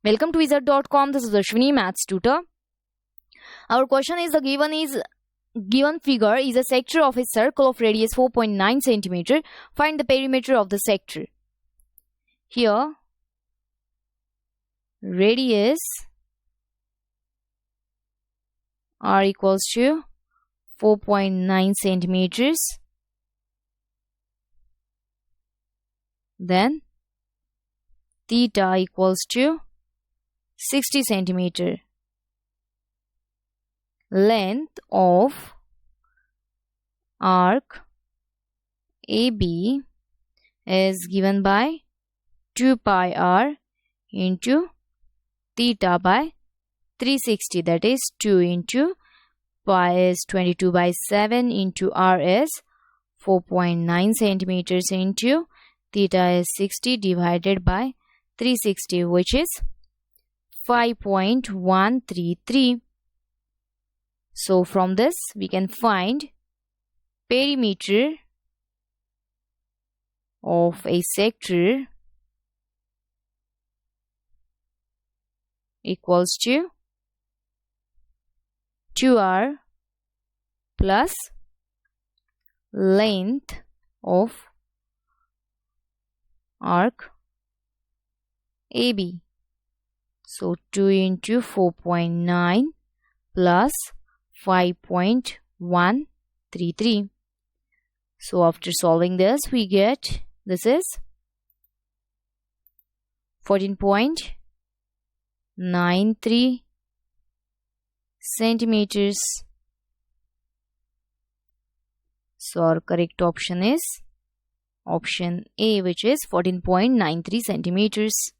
Welcome to wizard.com. This is Ashwini, maths tutor. Our question is given figure is a sector of a circle of radius 4.9 centimeter. Find the perimeter of the sector. Here, radius r equals to 4.9 centimeters. Then theta equals to 60 centimeter. Length of arc AB is given by 2 pi r into theta by 360, that is 2 into pi is 22 by 7 into r is 4.9 centimeters into theta is 60 divided by 360, which is 5.133. So from this we can find perimeter of a sector equals to 2r plus length of arc AB. So 2 into 4.9 plus 5.133. So after solving this, we get this is 14.93 centimeters. So our correct option is option A, which is 14.93 centimeters.